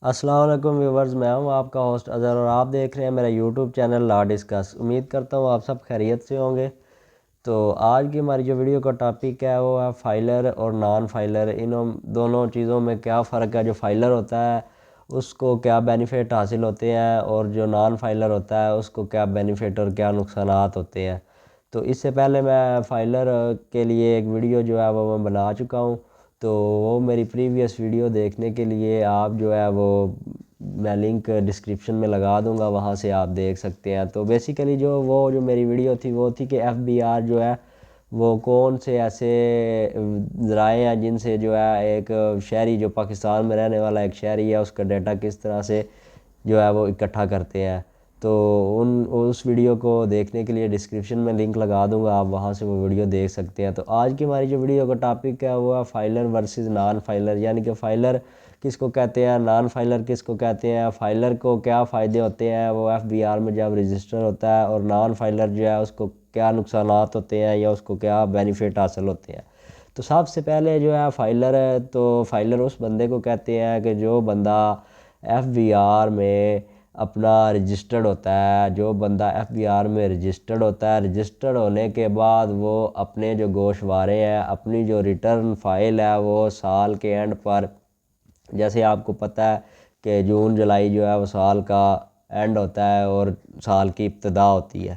السلام علیکم ویورز، میں ہوں آپ کا ہوسٹ اظہر اور آپ دیکھ رہے ہیں میرا یوٹیوب چینل لا ڈسکس۔ امید کرتا ہوں آپ سب خیریت سے ہوں گے۔ تو آج کی ہماری جو ویڈیو کا ٹاپک ہے وہ ہے فائلر اور نان فائلر، ان دونوں چیزوں میں کیا فرق ہے۔ جو فائلر ہوتا ہے اس کو کیا بینیفٹ حاصل ہوتے ہیں اور جو نان فائلر ہوتا ہے اس کو کیا بینیفٹ اور کیا نقصانات ہوتے ہیں۔ تو اس سے پہلے میں فائلر کے لیے ایک ویڈیو جو ہے وہ میں بنا چکا ہوں، تو وہ میری پریویس ویڈیو دیکھنے کے لیے آپ جو ہے وہ میں لنک ڈسکرپشن میں لگا دوں گا، وہاں سے آپ دیکھ سکتے ہیں۔ تو بیسیکلی جو میری ویڈیو تھی وہ تھی کہ FBR جو ہے وہ کون سے ایسے ذرائع ہیں جن سے جو ہے ایک شہری جو پاکستان میں رہنے والا ایک شہری ہے اس کا ڈیٹا کس طرح سے جو ہے وہ اکٹھا کرتے ہیں۔ تو اس ویڈیو کو دیکھنے کے لیے ڈسکرپشن میں لنک لگا دوں گا، آپ وہاں سے وہ ویڈیو دیکھ سکتے ہیں۔ تو آج کی ہماری جو ویڈیو کا ٹاپک ہے وہ ہے فائلر ورسز نان فائلر، یعنی کہ فائلر کس کو کہتے ہیں، نان فائلر کس کو کہتے ہیں، فائلر کو کیا فائدے ہوتے ہیں وہ FBR میں جب رجسٹر ہوتا ہے، اور نان فائلر جو ہے اس کو کیا نقصانات ہوتے ہیں یا اس کو کیا بینیفٹ حاصل ہوتے ہیں۔ تو سب سے پہلے جو ہے فائلر ہے، تو فائلر اس بندے کو کہتے ہیں کہ جو بندہ FBR میں اپنا رجسٹرڈ ہوتا ہے، جو بندہ FBR میں رجسٹرڈ ہوتا ہے، رجسٹرڈ ہونے کے بعد وہ اپنے جو گوشوارے ہیں، اپنی جو ریٹرن فائل ہے وہ سال کے اینڈ پر، جیسے آپ کو پتہ ہے کہ جون جولائی جو ہے وہ سال کا اینڈ ہوتا ہے اور سال کی ابتدا ہوتی ہے،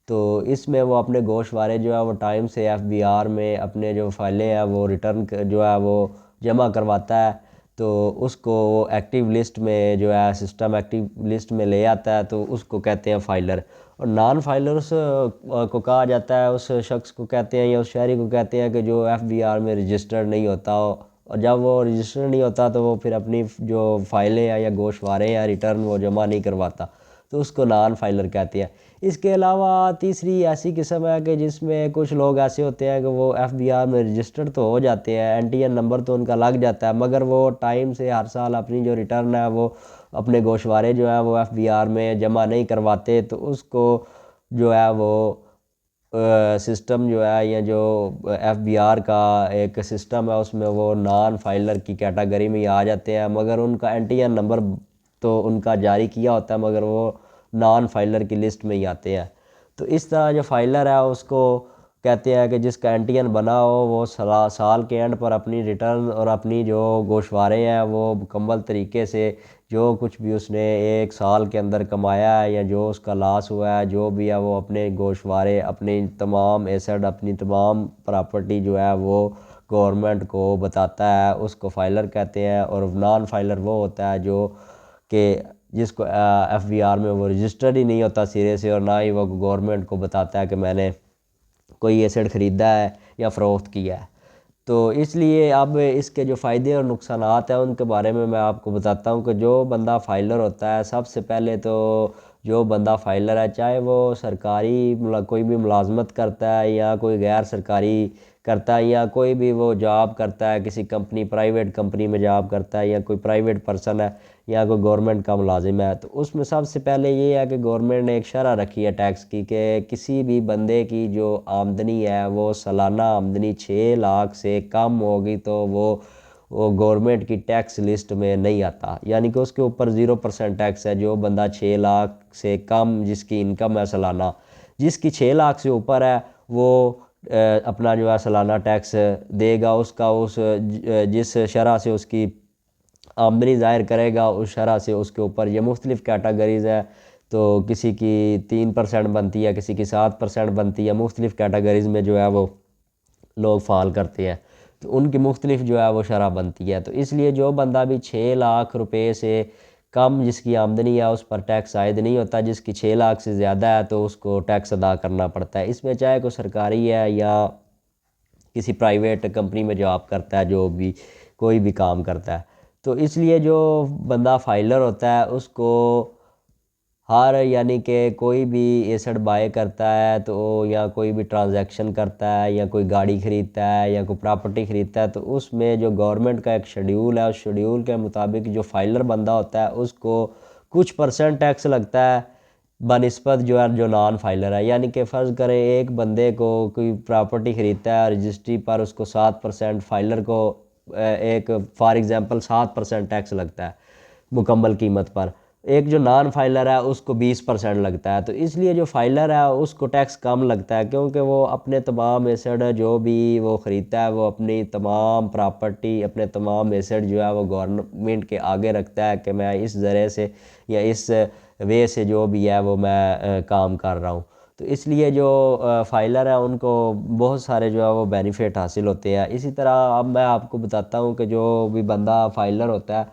تو اس میں وہ اپنے گوشوارے جو ہے وہ ٹائم سے FBR میں اپنے جو فائلیں ہیں وہ ریٹرن جو ہے وہ جمع کرواتا ہے، تو اس کو وہ ایکٹیو لسٹ میں جو ہے سسٹم ایکٹیو لسٹ میں لے آتا ہے، تو اس کو کہتے ہیں فائلر۔ اور نان فائلرس کو کہا جاتا ہے، اس شخص کو کہتے ہیں یا اس شہری کو کہتے ہیں کہ جو FBR میں رجسٹرڈ نہیں ہوتا، اور جب وہ رجسٹر نہیں ہوتا تو وہ پھر اپنی جو فائلیں ہیں یا گوشوارے یا ریٹرن وہ جمع نہیں کرواتا، تو اس کو نان فائلر کہتے ہیں۔ اس کے علاوہ تیسری ایسی قسم ہے کہ جس میں کچھ لوگ ایسے ہوتے ہیں کہ وہ FBR میں رجسٹرڈ تو ہو جاتے ہیں، NTN نمبر تو ان کا لگ جاتا ہے، مگر وہ ٹائم سے ہر سال اپنی جو ریٹرن ہے وہ اپنے گوشوارے جو ہے وہ FBR میں جمع نہیں کرواتے، تو اس کو جو ہے وہ سسٹم جو ہے یا جو FBR کا ایک سسٹم ہے اس میں وہ نان فائلر کی کیٹاگری میں ہی آ جاتے ہیں، مگر ان کا NTN نمبر تو ان کا جاری کیا ہوتا ہے مگر وہ نان فائلر کی لسٹ میں ہی آتے ہیں۔ تو اس طرح جو فائلر ہے اس کو کہتے ہیں کہ جس کا NTN بنا ہو وہ سال کے اینڈ پر اپنی ریٹرن اور اپنی جو گوشوارے ہیں وہ مکمل طریقے سے جو کچھ بھی اس نے ایک سال کے اندر کمایا ہے یا جو اس کا لاس ہوا ہے جو بھی ہے وہ اپنے گوشوارے، اپنی تمام ایسڈ، اپنی تمام پراپرٹی جو ہے وہ گورنمنٹ کو بتاتا ہے، اس کو فائلر کہتے ہیں۔ اور نان فائلر وہ ہوتا ہے جو کہ جس کو FBR میں وہ رجسٹرڈ ہی نہیں ہوتا سرے سے، اور نہ ہی وہ گورنمنٹ کو بتاتا ہے کہ میں نے کوئی ایسڈ خریدا ہے یا فروخت کیا ہے۔ تو اس لیے اب اس کے جو فائدے اور نقصانات ہیں ان کے بارے میں آپ کو بتاتا ہوں کہ جو بندہ فائلر ہوتا ہے، سب سے پہلے تو جو بندہ فائلر ہے چاہے وہ سرکاری کوئی بھی ملازمت کرتا ہے یا کوئی غیر سرکاری کرتا ہے یا کوئی بھی وہ جاب کرتا ہے کسی کمپنی، پرائیویٹ کمپنی میں جاب کرتا ہے یا کوئی پرائیویٹ پرسن ہے یا کوئی گورنمنٹ کا ملازم ہے، تو اس میں سب سے پہلے یہ ہے کہ گورنمنٹ نے ایک شرح رکھی ہے ٹیکس کی کہ کسی بھی بندے کی جو آمدنی ہے وہ سالانہ آمدنی 6 لاکھ سے کم ہوگی تو وہ گورنمنٹ کی ٹیکس لسٹ میں نہیں آتا، یعنی کہ اس کے اوپر 0% ٹیکس ہے۔ جو بندہ 6 لاکھ سے کم جس کی انکم ہے سالانہ، جس کی 6 لاکھ سے اوپر ہے وہ اپنا جو ہے سالانہ ٹیکس دے گا، اس کا جس شرح سے اس کی آمدنی ظاہر کرے گا اس شرح سے اس کے اوپر۔ یہ مختلف کیٹاگریز ہے، تو کسی کی 3% بنتی ہے، کسی کی 7% بنتی ہے، مختلف کیٹاگریز میں جو ہے وہ لوگ فال کرتے ہیں، تو ان کی مختلف جو ہے وہ شرح بنتی ہے۔ تو اس لیے جو بندہ بھی 6 لاکھ روپے سے کم جس کی آمدنی ہے اس پر ٹیکس عائد نہیں ہوتا، جس کی 6 لاکھ سے زیادہ ہے تو اس کو ٹیکس ادا کرنا پڑتا ہے۔ اس میں چاہے کوئی سرکاری ہے یا کسی پرائیویٹ کمپنی میں جاب کرتا ہے، جو بھی کوئی بھی کام کرتا ہے، تو اس لیے جو بندہ فائلر ہوتا ہے اس کو یعنی کہ کوئی بھی ایسڈ بائی کرتا ہے تو یا کوئی بھی ٹرانزیکشن کرتا ہے یا کوئی گاڑی خریدتا ہے یا کوئی پراپرٹی خریدتا ہے، تو اس میں جو گورنمنٹ کا ایک شیڈیول ہے اس شیڈیول کے مطابق جو فائلر بندہ ہوتا ہے اس کو کچھ % ٹیکس لگتا ہے بنسبت جو نان فائلر ہے۔ یعنی کہ فرض کریں ایک بندے کو کوئی پراپرٹی خریدتا ہے رجسٹری پر، اس کو 7%، فائلر کو ایک فار ایگزامپل 7% ٹیکس لگتا ہے، مکمل قیمت پر، ایک جو نان فائلر ہے اس کو 20% لگتا ہے۔ تو اس لیے جو فائلر ہے اس کو ٹیکس کم لگتا ہے، کیونکہ وہ اپنے تمام ایسڈ جو بھی وہ خریدتا ہے وہ اپنی تمام پراپرٹی، اپنے تمام ایسڈ جو ہے وہ گورنمنٹ کے آگے رکھتا ہے کہ میں اس ذریعے سے یا اس وے سے جو بھی ہے وہ میں کام کر رہا ہوں۔ تو اس لیے جو فائلر ہیں ان کو بہت سارے جو ہے وہ بینیفٹ حاصل ہوتے ہیں۔ اسی طرح اب میں آپ کو بتاتا ہوں کہ جو بھی بندہ فائلر ہوتا ہے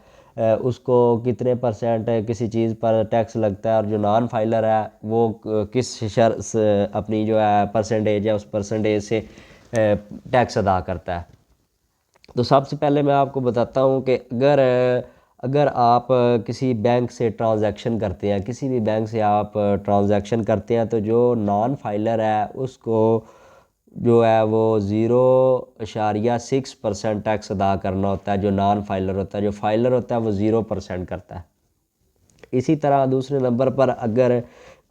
اس کو کتنے پرسنٹ کسی چیز پر ٹیکس لگتا ہے، اور جو نان فائلر ہے وہ کس اپنی جو ہے پرسنٹیج ہے اس پرسنٹیج سے ٹیکس ادا کرتا ہے۔ تو سب سے پہلے میں آپ کو بتاتا ہوں کہ اگر آپ کسی بینک سے ٹرانزیکشن کرتے ہیں، کسی بھی بینک سے آپ ٹرانزیکشن کرتے ہیں، تو جو نان فائلر ہے اس کو جو ہے وہ 0.6% ٹیکس ادا کرنا ہوتا ہے۔ جو نان فائلر ہوتا ہے، جو فائلر ہوتا ہے وہ 0% کرتا ہے۔ اسی طرح دوسرے نمبر پر اگر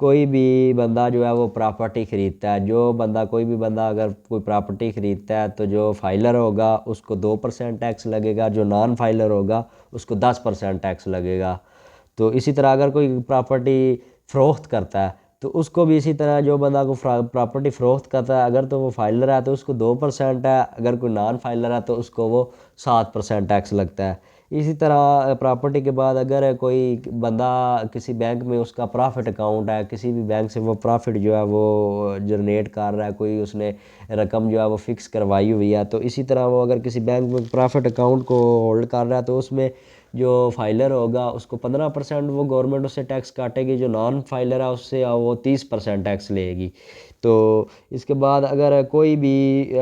کوئی بھی بندہ جو ہے وہ پراپرٹی خریدتا ہے، کوئی بھی بندہ اگر کوئی پراپرٹی خریدتا ہے تو جو فائلر ہوگا اس کو 2% ٹیکس لگے گا، جو نان فائلر ہوگا اس کو 10% ٹیکس لگے گا۔ تو اسی طرح اگر کوئی پراپرٹی فروخت کرتا ہے تو اس کو بھی اسی طرح، جو بندہ کو پراپرٹی فروخت کرتا ہے اگر تو وہ فائلر ہے تو اس کو 2% ہے، اگر کوئی نان فائلر ہے تو اس کو وہ 7% ٹیکس لگتا ہے۔ اسی طرح پراپرٹی کے بعد اگر کوئی بندہ کسی بینک میں اس کا پرافٹ اکاؤنٹ ہے، کسی بھی بینک سے وہ پرافٹ جو ہے وہ جنریٹ کر رہا ہے، کوئی اس نے رقم جو ہے وہ فکس کروائی ہوئی ہے، تو اسی طرح وہ اگر کسی بینک میں پرافٹ اکاؤنٹ کو ہولڈ کر رہا ہے تو اس میں جو فائلر ہوگا اس کو 15% وہ گورنمنٹ اس سے ٹیکس کاٹے گی، جو نان فائلر ہے اس سے وہ 30% ٹیکس لے گی۔ تو اس کے بعد اگر کوئی بھی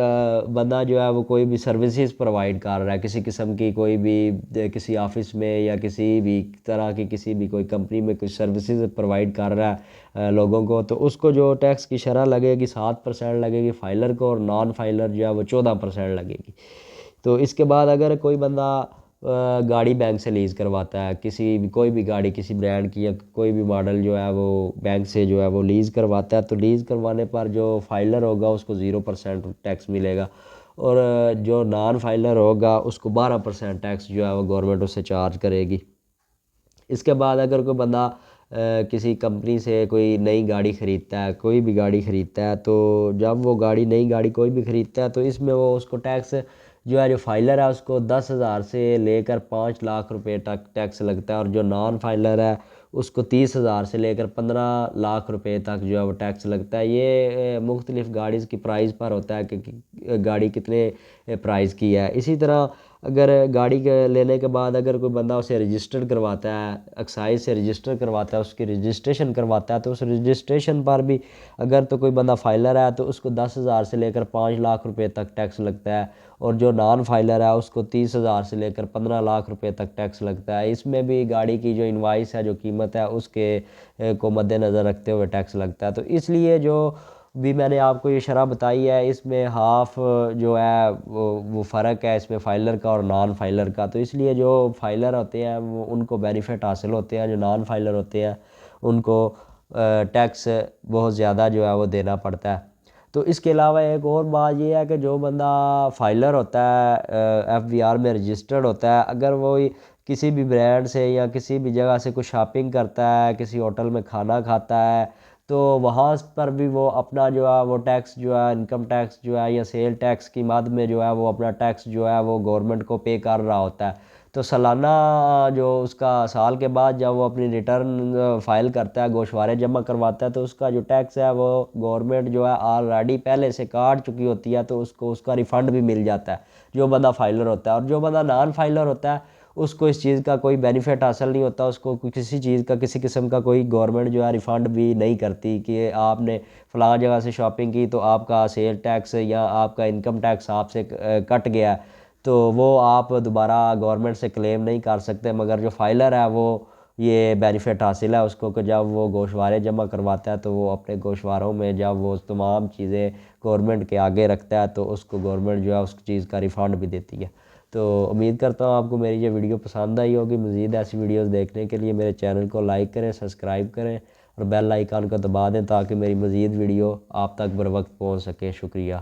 بندہ جو ہے وہ کوئی بھی سروسز پرووائڈ کر رہا ہے، کسی قسم کی کوئی بھی کسی آفس میں یا کسی بھی طرح کی کسی بھی کوئی کمپنی میں کچھ سروسز پرووائڈ کر رہا ہے لوگوں کو، تو اس کو جو ٹیکس کی شرح لگے گی 7% لگے گی فائلر کو، اور نان فائلر جو ہے وہ 14% لگے گی۔ تو اس کے بعد اگر کوئی بندہ گاڑی بینک سے لیز کرواتا ہے، کوئی بھی گاڑی کسی برانڈ کی یا کوئی بھی ماڈل جو ہے وہ بینک سے جو ہے وہ لیز کرواتا ہے، تو لیز کروانے پر جو فائلر ہوگا اس کو 0% ٹیکس ملے گا، اور جو نان فائلر ہوگا اس کو 12% ٹیکس جو ہے وہ گورنمنٹ اس سے چارج کرے گی۔ اس کے بعد اگر کوئی بندہ کسی کمپنی سے کوئی نئی گاڑی خریدتا ہے، کوئی بھی گاڑی خریدتا ہے، تو جب وہ نئی گاڑی کوئی بھی خریدتا ہے تو اس میں وہ اس کو ٹیکس جو ہے، جو فائلر ہے اس کو 10,000 سے لے کر 5 لاکھ روپے تک ٹیکس لگتا ہے، اور جو نان فائلر ہے اس کو 30,000 سے لے کر 15 لاکھ روپے تک جو ہے وہ ٹیکس لگتا ہے۔ یہ مختلف گاڑیز کی پرائز پر ہوتا ہے کہ گاڑی کتنے پرائز کی ہے۔ اسی طرح اگر گاڑی کے لینے کے بعد اگر کوئی بندہ اسے رجسٹر کرواتا ہے، ایکسائز سے رجسٹر کرواتا ہے، اس کی رجسٹریشن کرواتا ہے، تو اس رجسٹریشن پر بھی اگر تو کوئی بندہ فائلر ہے تو اس کو 10,000 سے لے کر 5 لاکھ روپے تک ٹیکس لگتا ہے، اور جو نان فائلر ہے اس کو 30,000 سے لے کر 15 لاکھ روپے تک ٹیکس لگتا ہے۔ اس میں بھی گاڑی کی جو انوائس ہے، جو قیمت ہے، اس کے کو مد نظر رکھتے ہوئے ٹیکس لگتا ہے۔ تو اس لیے جو بھی میں نے آپ کو یہ شرح بتائی ہے، اس میں ہاف جو ہے وہ فرق ہے اس میں فائلر کا اور نان فائلر کا۔ تو اس لیے جو فائلر ہوتے ہیں وہ ان کو بینیفٹ حاصل ہوتے ہیں، جو نان فائلر ہوتے ہیں ان کو ٹیکس بہت زیادہ جو ہے وہ دینا پڑتا ہے۔ تو اس کے علاوہ ایک اور بات یہ ہے کہ جو بندہ فائلر ہوتا ہے، FBR میں رجسٹرڈ ہوتا ہے، اگر وہ کسی بھی برانڈ سے یا کسی بھی جگہ سے کوئی شاپنگ کرتا ہے، کسی ہوٹل میں کھانا کھاتا ہے، تو وہاں پر بھی وہ اپنا جو ہے وہ ٹیکس جو ہے، انکم ٹیکس جو ہے یا سیل ٹیکس کی مد میں جو ہے وہ اپنا ٹیکس جو ہے وہ گورنمنٹ کو پے کر رہا ہوتا ہے۔ تو سالانہ جو اس کا سال کے بعد جب وہ اپنی ریٹرن فائل کرتا ہے، گوشوارے جمع کرواتا ہے، تو اس کا جو ٹیکس ہے وہ گورنمنٹ جو ہے آلریڈی پہلے سے کاٹ چکی ہوتی ہے، تو اس کا ریفنڈ بھی مل جاتا ہے جو بندہ فائلر ہوتا ہے۔ اور جو بندہ نان فائلر ہوتا ہے اس کو اس چیز کا کوئی بینیفٹ حاصل نہیں ہوتا، اس کو کسی چیز کا کسی قسم کا کوئی گورنمنٹ جو ہے ریفنڈ بھی نہیں کرتی کہ آپ نے فلاں جگہ سے شاپنگ کی تو آپ کا سیل ٹیکس یا آپ کا انکم ٹیکس آپ سے کٹ گیا، تو وہ آپ دوبارہ گورنمنٹ سے کلیم نہیں کر سکتے۔ مگر جو فائلر ہے وہ یہ بینیفٹ حاصل ہے اس کو کہ جب وہ گوشوارے جمع کرواتا ہے تو وہ اپنے گوشواروں میں جب وہ تمام چیزیں گورنمنٹ کے آگے رکھتا ہے تو اس کو گورنمنٹ جو ہے اس چیز کا ریفنڈ بھی دیتی ہے۔ تو امید کرتا ہوں آپ کو میری یہ ویڈیو پسند آئی ہوگی۔ مزید ایسی ویڈیوز دیکھنے کے لیے میرے چینل کو لائک کریں، سبسکرائب کریں اور بیل آئیکن کو دبا دیں تاکہ میری مزید ویڈیو آپ تک بر وقت پہنچ سکے۔ شکریہ۔